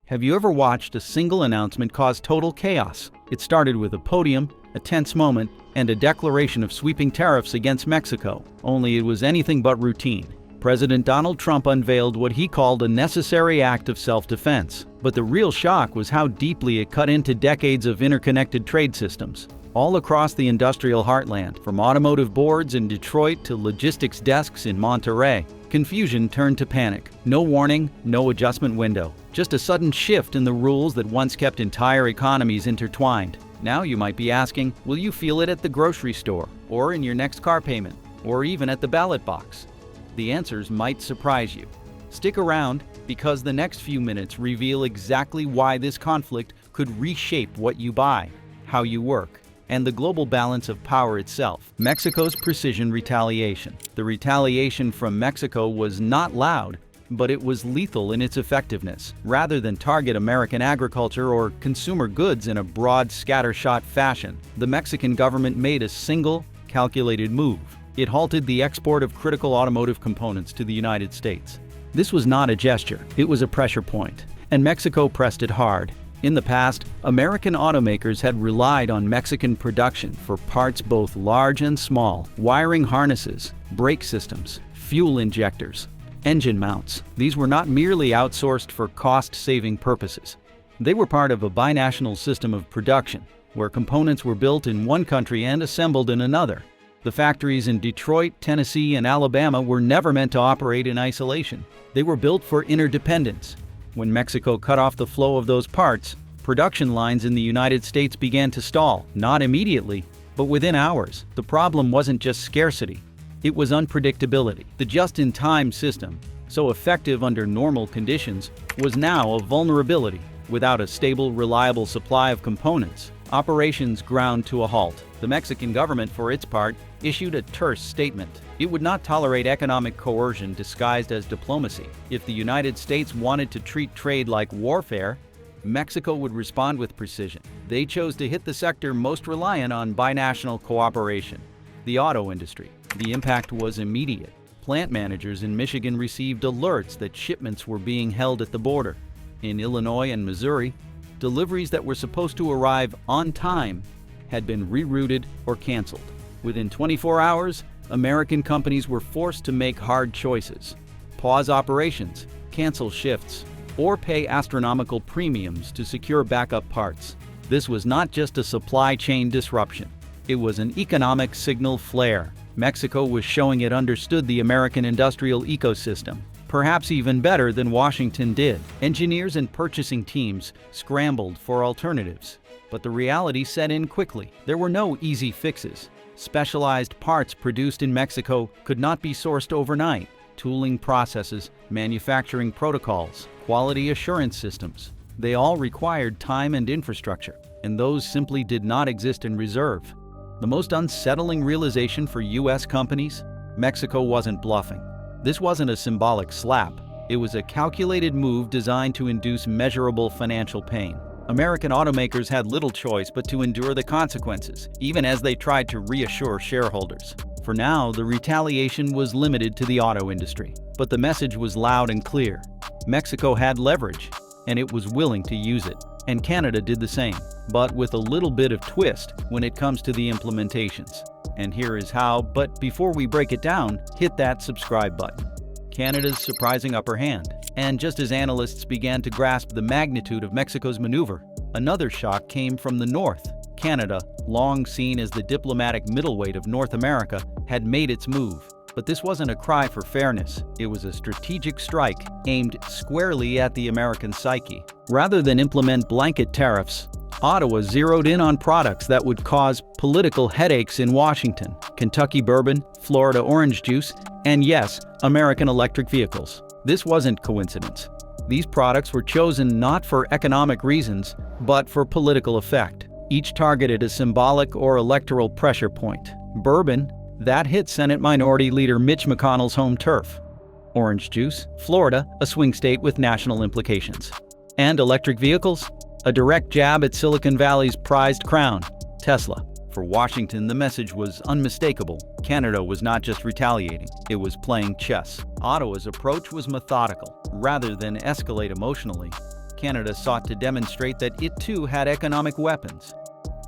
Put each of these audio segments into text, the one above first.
Have you ever watched a single announcement cause total chaos? It started with a podium, a tense moment, and a declaration of sweeping tariffs against Mexico, only it was anything but routine. President Donald Trump unveiled what he called a necessary act of self-defense. But the real shock was how deeply it cut into decades of interconnected trade systems. All across the industrial heartland, from automotive boards in Detroit to logistics desks in Monterrey, confusion turned to panic. No warning, no adjustment window. Just a sudden shift in the rules that once kept entire economies intertwined. Now you might be asking, will you feel it at the grocery store, or in your next car payment, or even at the ballot box? The answers might surprise you. Stick around, because the next few minutes reveal exactly why this conflict could reshape what you buy, how you work, and the global balance of power itself. Mexico's precision retaliation. The retaliation from Mexico was not loud, but it was lethal in its effectiveness. Rather than target American agriculture or consumer goods in a broad, scattershot fashion, the Mexican government made a single, calculated move. It halted the export of critical automotive components to the United States. This was not a gesture, it was a pressure point, and Mexico pressed it hard. In the past, American automakers had relied on Mexican production for parts both large and small: wiring harnesses, brake systems, fuel injectors, engine mounts. These were not merely outsourced for cost-saving purposes. They were part of a binational system of production, where components were built in one country and assembled in another. The factories in Detroit, Tennessee, and Alabama were never meant to operate in isolation. They were built for interdependence. When Mexico cut off the flow of those parts, production lines in the United States began to stall, not immediately, but within hours. The problem wasn't just scarcity, it was unpredictability. The just-in-time system, so effective under normal conditions, was now a vulnerability. Without a stable, reliable supply of components, operations ground to a halt. The Mexican government, for its part, issued a terse statement. It would not tolerate economic coercion disguised as diplomacy. If the United States wanted to treat trade like warfare, Mexico would respond with precision. They chose to hit the sector most reliant on binational cooperation: the auto industry. The impact was immediate. Plant managers in Michigan received alerts that shipments were being held at the border. In Illinois and Missouri, deliveries that were supposed to arrive on time had been rerouted or canceled. Within 24 hours, American companies were forced to make hard choices: pause operations, cancel shifts, or pay astronomical premiums to secure backup parts. This was not just a supply chain disruption, it was an economic signal flare. Mexico was showing it understood the American industrial ecosystem, perhaps even better than Washington did. Engineers and purchasing teams scrambled for alternatives, but the reality set in quickly. There were no easy fixes. Specialized parts produced in Mexico could not be sourced overnight. Tooling processes, manufacturing protocols, quality assurance systems, they all required time and infrastructure, and those simply did not exist in reserve. The most unsettling realization for U.S. companies: Mexico wasn't bluffing. This wasn't a symbolic slap. It was a calculated move designed to induce measurable financial pain. American automakers had little choice but to endure the consequences, even as they tried to reassure shareholders. For now, the retaliation was limited to the auto industry, but the message was loud and clear. Mexico had leverage, and it was willing to use it. And Canada did the same, but with a little bit of twist when it comes to the implementations. And here is how, but before we break it down, hit that subscribe button. Canada's surprising upper hand. And just as analysts began to grasp the magnitude of Mexico's maneuver, another shock came from the north. Canada, long seen as the diplomatic middleweight of North America, had made its move. But this wasn't a cry for fairness. It was a strategic strike aimed squarely at the American psyche. Rather than implement blanket tariffs, Ottawa zeroed in on products that would cause political headaches in Washington: Kentucky bourbon, Florida orange juice, and yes, American electric vehicles. This wasn't coincidence. These products were chosen not for economic reasons, but for political effect. Each targeted a symbolic or electoral pressure point. Bourbon, that hit Senate Minority Leader Mitch McConnell's home turf. Orange juice, Florida, a swing state with national implications. And electric vehicles, a direct jab at Silicon Valley's prized crown, Tesla. For Washington, the message was unmistakable. Canada was not just retaliating, it was playing chess. Ottawa's approach was methodical. Rather than escalate emotionally, Canada sought to demonstrate that it too had economic weapons,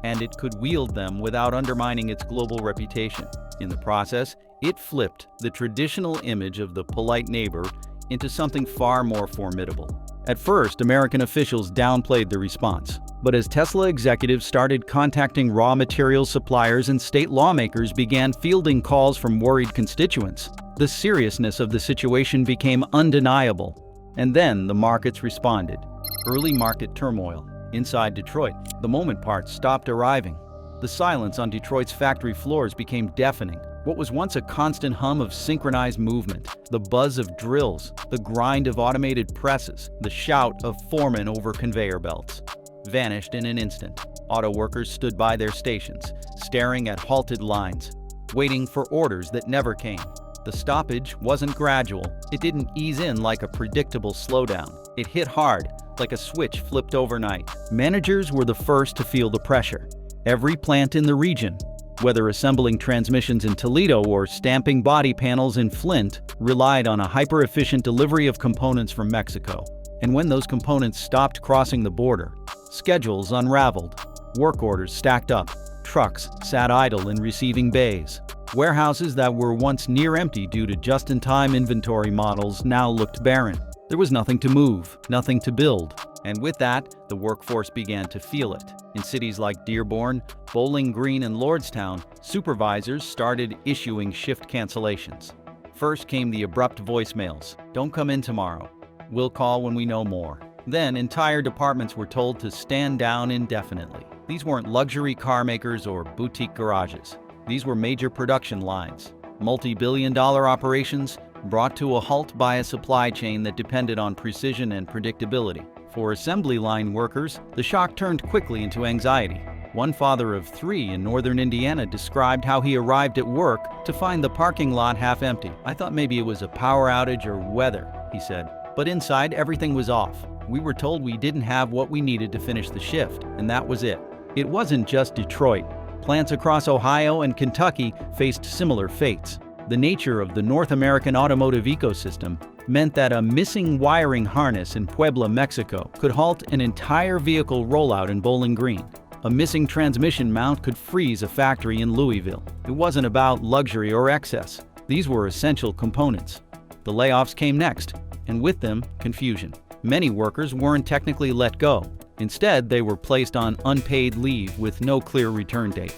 and it could wield them without undermining its global reputation. In the process, it flipped the traditional image of the polite neighbor into something far more formidable. At first, American officials downplayed the response, but as Tesla executives started contacting raw materials suppliers and state lawmakers began fielding calls from worried constituents, the seriousness of the situation became undeniable. And then the markets responded. Early market turmoil. Inside Detroit, the moment parts stopped arriving. The silence on Detroit's factory floors became deafening. What was once a constant hum of synchronized movement, the buzz of drills, the grind of automated presses, the shout of foremen over conveyor belts, vanished in an instant. Auto workers stood by their stations, staring at halted lines, waiting for orders that never came. The stoppage wasn't gradual. It didn't ease in like a predictable slowdown. It hit hard, like a switch flipped overnight. Managers were the first to feel the pressure. Every plant in the region, whether assembling transmissions in Toledo or stamping body panels in Flint, relied on a hyper-efficient delivery of components from Mexico. And when those components stopped crossing the border, schedules unraveled, work orders stacked up, trucks sat idle in receiving bays. Warehouses that were once near empty due to just-in-time inventory models now looked barren. There was nothing to move, nothing to build. And with that, the workforce began to feel it. In cities like Dearborn, Bowling Green, and Lordstown, supervisors started issuing shift cancellations. First came the abrupt voicemails. "Don't come in tomorrow. We'll call when we know more." Then entire departments were told to stand down indefinitely. These weren't luxury car makers or boutique garages. These were major production lines, multi-billion-dollar operations brought to a halt by a supply chain that depended on precision and predictability. For assembly line workers, the shock turned quickly into anxiety. One father of 3 in northern Indiana described how he arrived at work to find the parking lot half empty. "I thought maybe it was a power outage or weather," he said. "But inside, everything was off. We were told we didn't have what we needed to finish the shift, and that was it." It wasn't just Detroit. Plants across Ohio and Kentucky faced similar fates. The nature of the North American automotive ecosystem meant that a missing wiring harness in Puebla, Mexico, could halt an entire vehicle rollout in Bowling Green. A missing transmission mount could freeze a factory in Louisville. It wasn't about luxury or excess. These were essential components. The layoffs came next, and with them, confusion. Many workers weren't technically let go. Instead, they were placed on unpaid leave with no clear return date.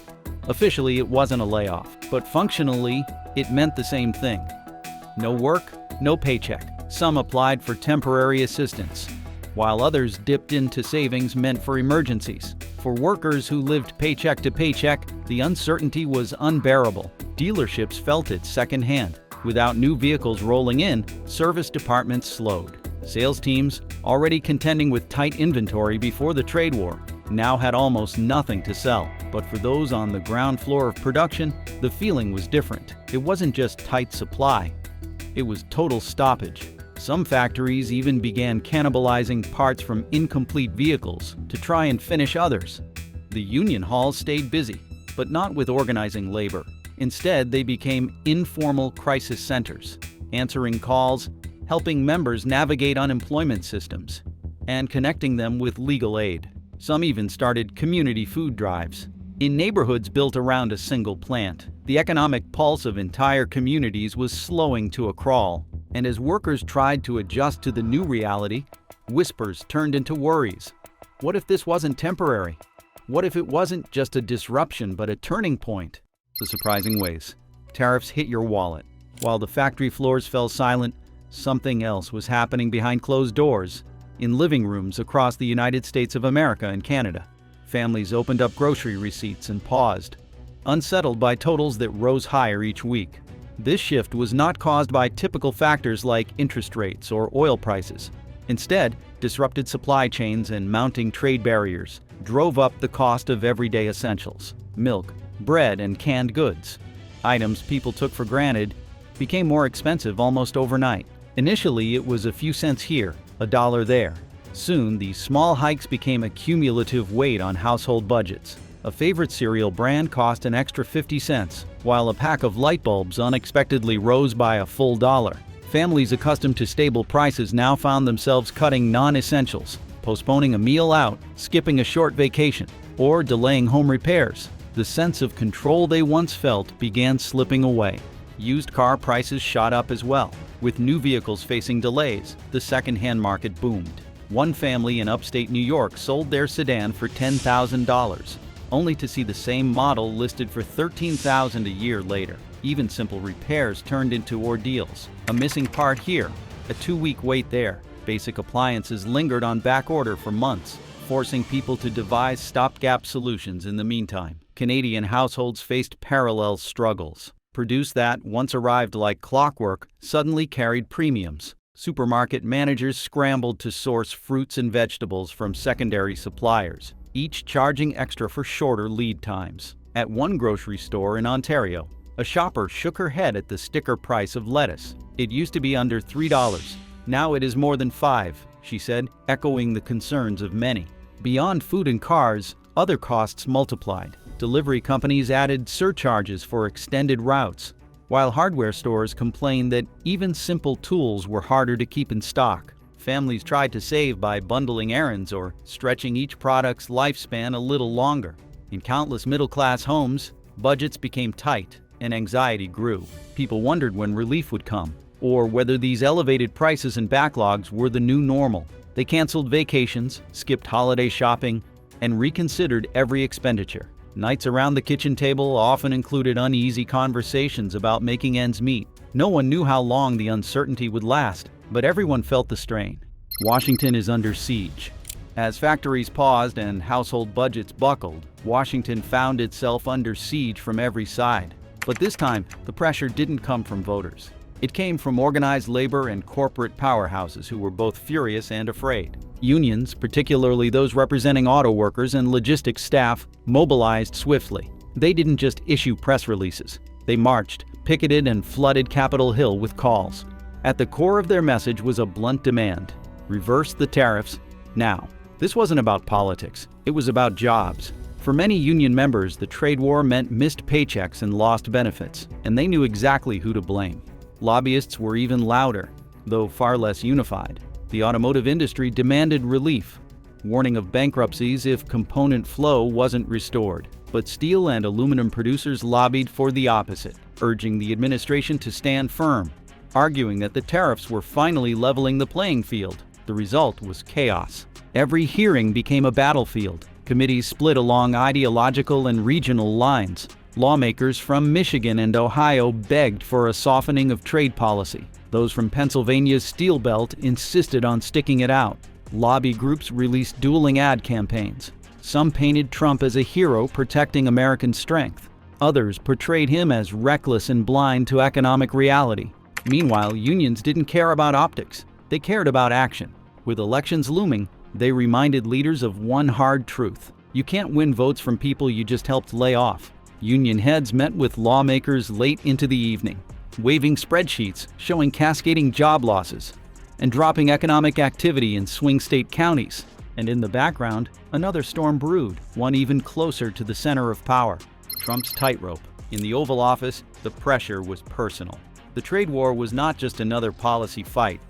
Officially, it wasn't a layoff, but functionally, it meant the same thing. No work, no paycheck. Some applied for temporary assistance, while others dipped into savings meant for emergencies. For workers who lived paycheck to paycheck, the uncertainty was unbearable. Dealerships felt it secondhand. Without new vehicles rolling in, service departments slowed. Sales teams, already contending with tight inventory before the trade war, now had almost nothing to sell. But for those on the ground floor of production, the feeling was different. It wasn't just tight supply. It was total stoppage. Some factories even began cannibalizing parts from incomplete vehicles to try and finish others. The union halls stayed busy, but not with organizing labor. Instead, they became informal crisis centers, answering calls, helping members navigate unemployment systems, and connecting them with legal aid. Some even started community food drives. In neighborhoods built around a single plant, the economic pulse of entire communities was slowing to a crawl. And as workers tried to adjust to the new reality, whispers turned into worries. What if this wasn't temporary? What if it wasn't just a disruption but a turning point? The surprising ways. Tariffs hit your wallet. While the factory floors fell silent, something else was happening behind closed doors. In living rooms across the United States of America and Canada, families opened up grocery receipts and paused, unsettled by totals that rose higher each week. This shift was not caused by typical factors like interest rates or oil prices. Instead, disrupted supply chains and mounting trade barriers drove up the cost of everyday essentials. Milk, bread, and canned goods, items people took for granted, became more expensive almost overnight. Initially, it was a few cents here, a dollar there. Soon, these small hikes became a cumulative weight on household budgets. A favorite cereal brand cost an extra 50 cents, while a pack of light bulbs unexpectedly rose by a full dollar. Families accustomed to stable prices now found themselves cutting non-essentials, postponing a meal out, skipping a short vacation, or delaying home repairs. The sense of control they once felt began slipping away. Used car prices shot up as well. With new vehicles facing delays, the second-hand market boomed. One family in upstate New York sold their sedan for $10,000, only to see the same model listed for $13,000 a year later. Even simple repairs turned into ordeals. A missing part here, a 2-week wait there. Basic appliances lingered on back order for months, forcing people to devise stopgap solutions in the meantime. Canadian households faced parallel struggles. Produce that once arrived like clockwork suddenly carried premiums. Supermarket managers scrambled to source fruits and vegetables from secondary suppliers, each charging extra for shorter lead times. At one grocery store in Ontario, a shopper shook her head at the sticker price of lettuce. It used to be under $3. Now it is more than $5, she said, echoing the concerns of many. Beyond food and cars, other costs multiplied. Delivery companies added surcharges for extended routes, while hardware stores complained that even simple tools were harder to keep in stock. Families tried to save by bundling errands or stretching each product's lifespan a little longer. In countless middle-class homes, budgets became tight and anxiety grew. People wondered when relief would come, or whether these elevated prices and backlogs were the new normal. They canceled vacations, skipped holiday shopping, and reconsidered every expenditure. Nights around the kitchen table often included uneasy conversations about making ends meet. No one knew how long the uncertainty would last, but everyone felt the strain. Washington is under siege. As factories paused and household budgets buckled, Washington found itself under siege from every side. But this time, the pressure didn't come from voters. It came from organized labor and corporate powerhouses who were both furious and afraid. Unions, particularly those representing auto workers and logistics staff, mobilized swiftly. They didn't just issue press releases. They marched, picketed, and flooded Capitol Hill with calls. At the core of their message was a blunt demand: reverse the tariffs now. This wasn't about politics. It was about jobs. For many union members, the trade war meant missed paychecks and lost benefits, and they knew exactly who to blame. Lobbyists were even louder, though far less unified. The automotive industry demanded relief, warning of bankruptcies if component flow wasn't restored. But steel and aluminum producers lobbied for the opposite, urging the administration to stand firm, arguing that the tariffs were finally leveling the playing field. The result was chaos. Every hearing became a battlefield. Committees split along ideological and regional lines. Lawmakers from Michigan and Ohio begged for a softening of trade policy. Those from Pennsylvania's Steel Belt insisted on sticking it out. Lobby groups released dueling ad campaigns. Some painted Trump as a hero protecting American strength. Others portrayed him as reckless and blind to economic reality. Meanwhile, unions didn't care about optics. They cared about action. With elections looming, they reminded leaders of one hard truth: you can't win votes from people you just helped lay off. Union heads met with lawmakers late into the evening, waving spreadsheets showing cascading job losses and dropping economic activity in swing state counties. And in the background, another storm brewed, one even closer to the center of power: Trump's tightrope. In the Oval Office, the pressure was personal. The trade war was not just another policy fight.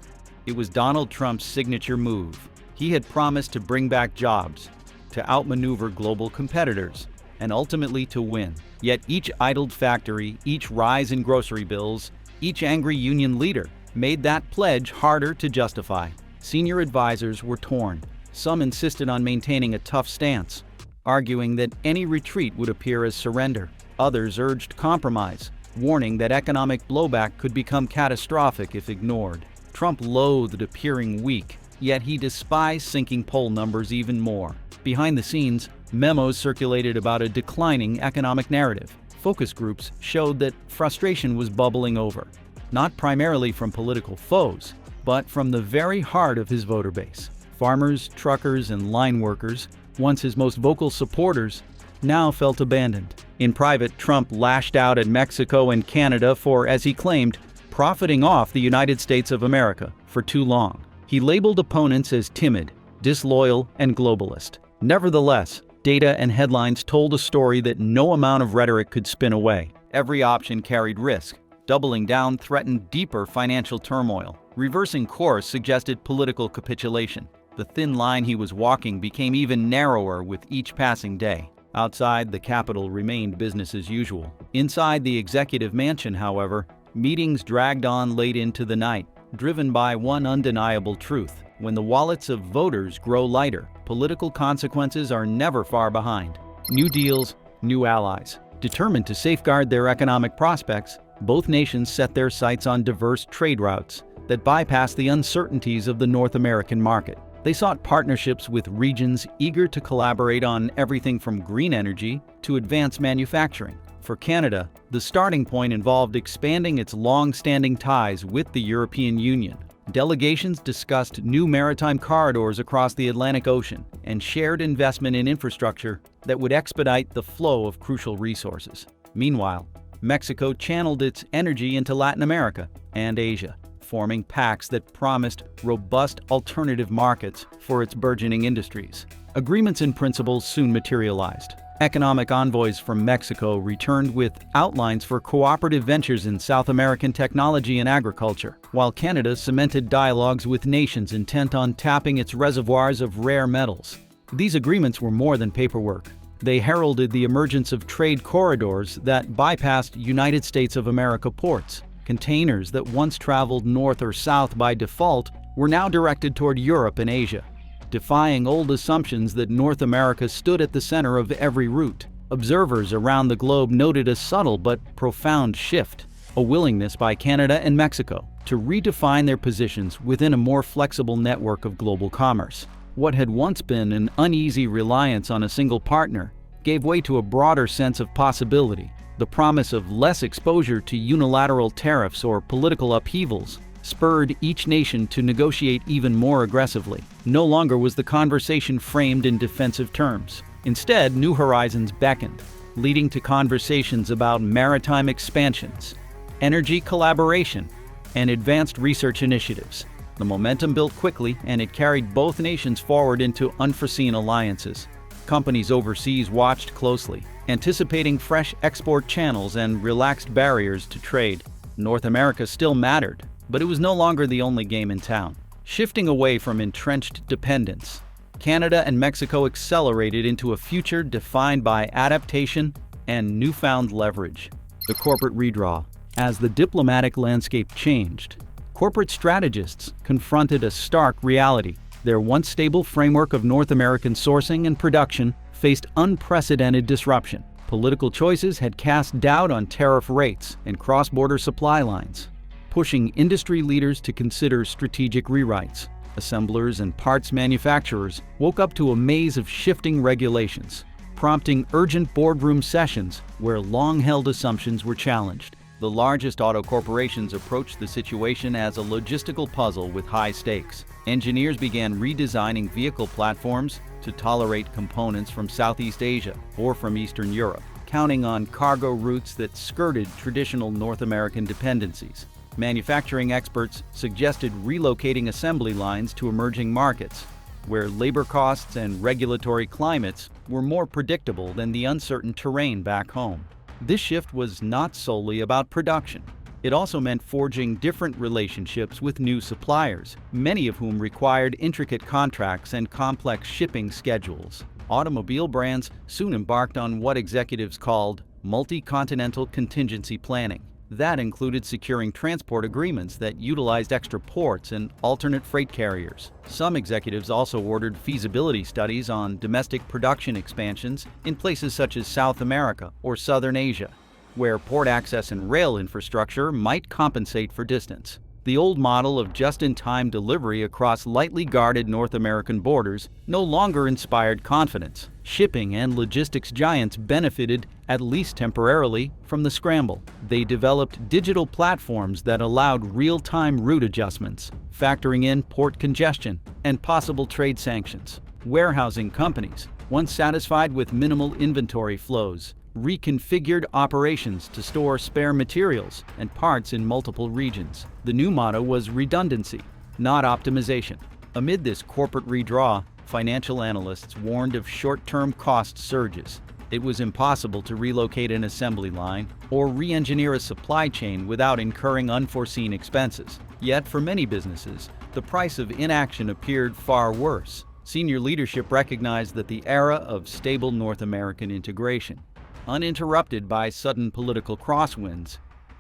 It was Donald Trump's signature move. He had promised to bring back jobs, to outmaneuver global competitors, and ultimately to win. Yet each idled factory, each rise in grocery bills, each angry union leader made that pledge harder to justify. Senior advisors were torn. Some insisted on maintaining a tough stance, arguing that any retreat would appear as surrender. Others urged compromise, warning that economic blowback could become catastrophic if ignored. Trump loathed appearing weak, yet he despised sinking poll numbers even more. Behind the scenes, memos circulated about a declining economic narrative. Focus groups showed that frustration was bubbling over, not primarily from political foes, but from the very heart of his voter base. Farmers, truckers, and line workers, once his most vocal supporters, now felt abandoned. In private, Trump lashed out at Mexico and Canada for, as he claimed, profiting off the United States of America for too long. He labeled opponents as timid, disloyal, and globalist. Nevertheless, data and headlines told a story that no amount of rhetoric could spin away. Every option carried risk. Doubling down threatened deeper financial turmoil. Reversing course suggested political capitulation. The thin line he was walking became even narrower with each passing day. Outside, the capital remained business as usual. Inside the executive mansion, however, meetings dragged on late into the night, driven by one undeniable truth. When the wallets of voters grow lighter, political consequences are never far behind. New deals, new allies. Determined to safeguard their economic prospects, both nations set their sights on diverse trade routes that bypass the uncertainties of the North American market. They sought partnerships with regions eager to collaborate on everything from green energy to advanced manufacturing. For Canada, the starting point involved expanding its long-standing ties with the European Union. Delegations discussed new maritime corridors across the Atlantic Ocean and shared investment in infrastructure that would expedite the flow of crucial resources. Meanwhile, Mexico channeled its energy into Latin America and Asia, forming pacts that promised robust alternative markets for its burgeoning industries. Agreements in principle soon materialized. Economic envoys from Mexico returned with outlines for cooperative ventures in South American technology and agriculture, while Canada cemented dialogues with nations intent on tapping its reservoirs of rare metals. These agreements were more than paperwork. They heralded the emergence of trade corridors that bypassed United States of America ports. Containers that once traveled north or south by default were now directed toward Europe and Asia, defying old assumptions that North America stood at the center of every route. Observers around the globe noted a subtle but profound shift, a willingness by Canada and Mexico to redefine their positions within a more flexible network of global commerce. What had once been an uneasy reliance on a single partner gave way to a broader sense of possibility. The promise of less exposure to unilateral tariffs or political upheavals spurred each nation to negotiate even more aggressively. No longer was the conversation framed in defensive terms. Instead, new horizons beckoned, leading to conversations about maritime expansions, energy collaboration, and advanced research initiatives. The momentum built quickly, and it carried both nations forward into unforeseen alliances. Companies overseas watched closely, anticipating fresh export channels and relaxed barriers to trade. North America still mattered, but it was no longer the only game in town. Shifting away from entrenched dependence, Canada and Mexico accelerated into a future defined by adaptation and newfound leverage. The corporate redraw. As the diplomatic landscape changed, corporate strategists confronted a stark reality. Their once stable framework of North American sourcing and production faced unprecedented disruption. Political choices had cast doubt on tariff rates and cross-border supply lines, pushing industry leaders to consider strategic rewrites. Assemblers and parts manufacturers woke up to a maze of shifting regulations, prompting urgent boardroom sessions where long-held assumptions were challenged. The largest auto corporations approached the situation as a logistical puzzle with high stakes. Engineers began redesigning vehicle platforms to tolerate components from Southeast Asia or from Eastern Europe, counting on cargo routes that skirted traditional North American dependencies. Manufacturing experts suggested relocating assembly lines to emerging markets, where labor costs and regulatory climates were more predictable than the uncertain terrain back home. This shift was not solely about production. It also meant forging different relationships with new suppliers, many of whom required intricate contracts and complex shipping schedules. Automobile brands soon embarked on what executives called multi-continental contingency planning. That included securing transport agreements that utilized extra ports and alternate freight carriers. Some executives also ordered feasibility studies on domestic production expansions in places such as South America or Southern Asia, where port access and rail infrastructure might compensate for distance. The old model of just-in-time delivery across lightly guarded North American borders no longer inspired confidence. Shipping and logistics giants benefited, at least temporarily, from the scramble. They developed digital platforms that allowed real-time route adjustments, factoring in port congestion and possible trade sanctions. Warehousing companies, once satisfied with minimal inventory flows, reconfigured operations to store spare materials and parts in multiple regions. The new motto was redundancy, not optimization. Amid this corporate redraw, financial analysts warned of short-term cost surges. It was impossible to relocate an assembly line or re-engineer a supply chain without incurring unforeseen expenses. Yet, for many businesses, the price of inaction appeared far worse. Senior leadership recognized that the era of stable North American integration, uninterrupted by sudden political crosswinds,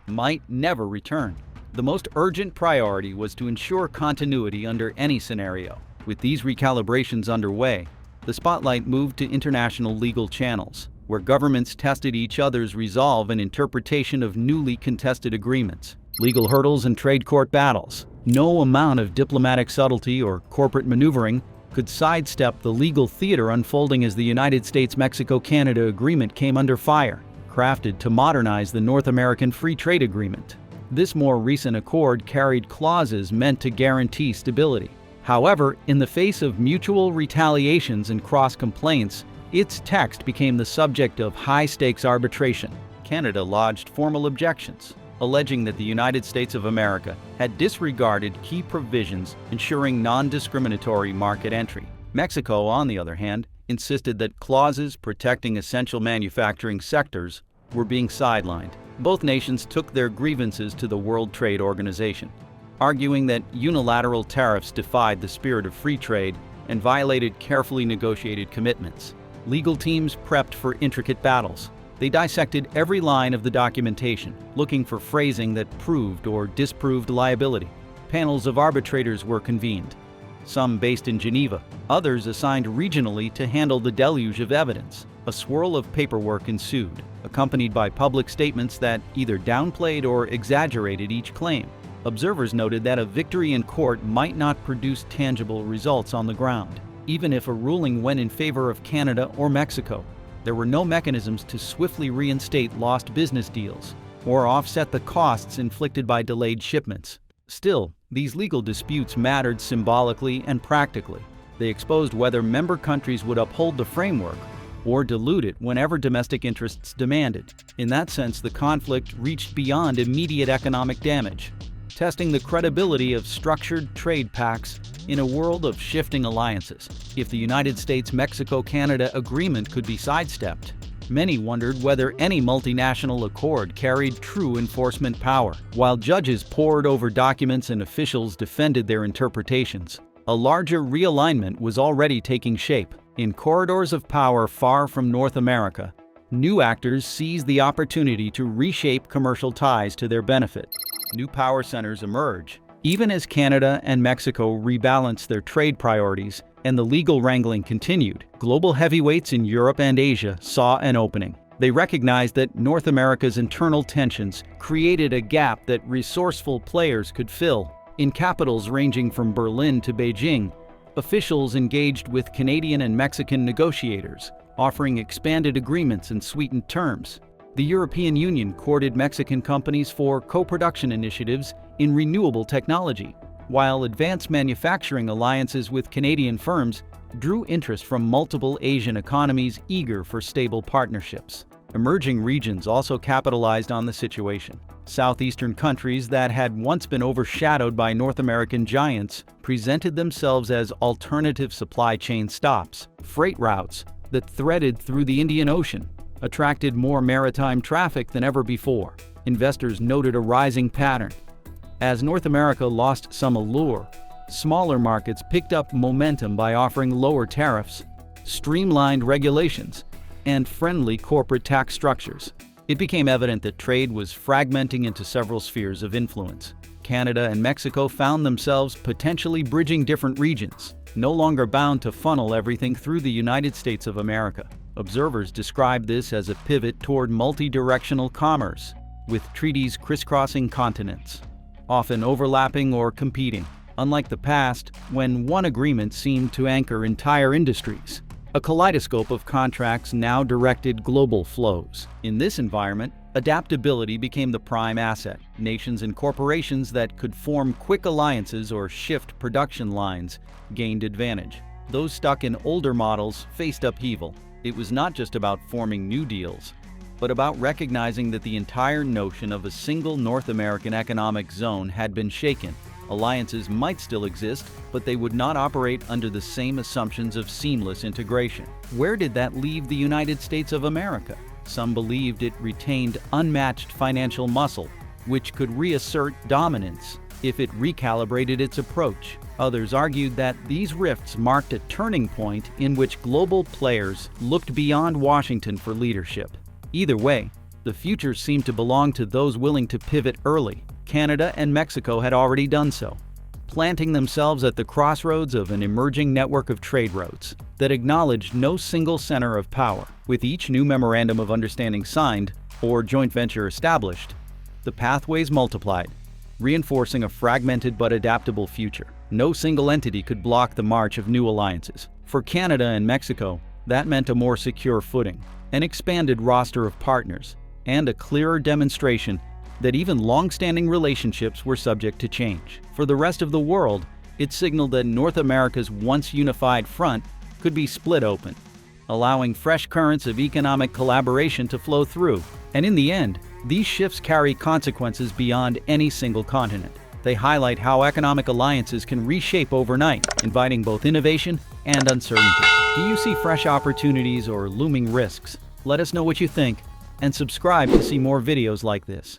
might never return. The most urgent priority was to ensure continuity under any scenario. With these recalibrations underway, the spotlight moved to international legal channels, where governments tested each other's resolve and interpretation of newly contested agreements. Legal hurdles and trade court battles. No amount of diplomatic subtlety or corporate maneuvering could sidestep the legal theater unfolding as the United States-Mexico-Canada agreement came under fire, crafted to modernize the North American Free Trade Agreement. This more recent accord carried clauses meant to guarantee stability. However, in the face of mutual retaliations and cross-complaints, its text became the subject of high-stakes arbitration. Canada lodged formal objections, alleging that the United States of America had disregarded key provisions ensuring non-discriminatory market entry. Mexico, on the other hand, insisted that clauses protecting essential manufacturing sectors were being sidelined. Both nations took their grievances to the World Trade Organization, arguing that unilateral tariffs defied the spirit of free trade and violated carefully negotiated commitments. Legal teams prepped for intricate battles. They dissected every line of the documentation, looking for phrasing that proved or disproved liability. Panels of arbitrators were convened, some based in Geneva, others assigned regionally to handle the deluge of evidence. A swirl of paperwork ensued, accompanied by public statements that either downplayed or exaggerated each claim. Observers noted that a victory in court might not produce tangible results on the ground, even if a ruling went in favor of Canada or Mexico. There were no mechanisms to swiftly reinstate lost business deals or offset the costs inflicted by delayed shipments. Still, these legal disputes mattered symbolically and practically. They exposed whether member countries would uphold the framework or dilute it whenever domestic interests demanded. In that sense, the conflict reached beyond immediate economic damage, testing the credibility of structured trade pacts in a world of shifting alliances. If the United States-Mexico-Canada agreement could be sidestepped, many wondered whether any multinational accord carried true enforcement power. While judges pored over documents and officials defended their interpretations, a larger realignment was already taking shape. In corridors of power far from North America, new actors seized the opportunity to reshape commercial ties to their benefit. New power centers emerge. Even as Canada and Mexico rebalanced their trade priorities and the legal wrangling continued, global heavyweights in Europe and Asia saw an opening. They recognized that North America's internal tensions created a gap that resourceful players could fill. In capitals ranging from Berlin to Beijing, officials engaged with Canadian and Mexican negotiators, offering expanded agreements and sweetened terms. The European Union courted Mexican companies for co-production initiatives in renewable technology, while advanced manufacturing alliances with Canadian firms drew interest from multiple Asian economies eager for stable partnerships. Emerging regions also capitalized on the situation. Southeastern countries that had once been overshadowed by North American giants presented themselves as alternative supply chain stops. Freight routes that threaded through the Indian Ocean attracted more maritime traffic than ever before. Investors noted a rising pattern. As North America lost some allure, smaller markets picked up momentum by offering lower tariffs, streamlined regulations, and friendly corporate tax structures. It became evident that trade was fragmenting into several spheres of influence. Canada and Mexico found themselves potentially bridging different regions, no longer bound to funnel everything through the United States of America. Observers describe this as a pivot toward multi-directional commerce, with treaties crisscrossing continents, often overlapping or competing. Unlike the past, when one agreement seemed to anchor entire industries, a kaleidoscope of contracts now directed global flows. In this environment, adaptability became the prime asset. Nations and corporations that could form quick alliances or shift production lines gained advantage. Those stuck in older models faced upheaval. It was not just about forming new deals, but about recognizing that the entire notion of a single North American economic zone had been shaken. Alliances might still exist, but they would not operate under the same assumptions of seamless integration. Where did that leave the United States of America? Some believed it retained unmatched financial muscle, which could reassert dominance if it recalibrated its approach. Others argued that these rifts marked a turning point in which global players looked beyond Washington for leadership. Either way, the future seemed to belong to those willing to pivot early. Canada and Mexico had already done so, planting themselves at the crossroads of an emerging network of trade routes that acknowledged no single center of power. With each new memorandum of understanding signed or joint venture established, the pathways multiplied, reinforcing a fragmented but adaptable future. No single entity could block the march of new alliances. For Canada and Mexico, that meant a more secure footing, an expanded roster of partners, and a clearer demonstration that even long-standing relationships were subject to change. For the rest of the world, it signaled that North America's once unified front could be split open, allowing fresh currents of economic collaboration to flow through. And in the end, these shifts carry consequences beyond any single continent. They highlight how economic alliances can reshape overnight, inviting both innovation and uncertainty. Do you see fresh opportunities or looming risks? Let us know what you think, and subscribe to see more videos like this.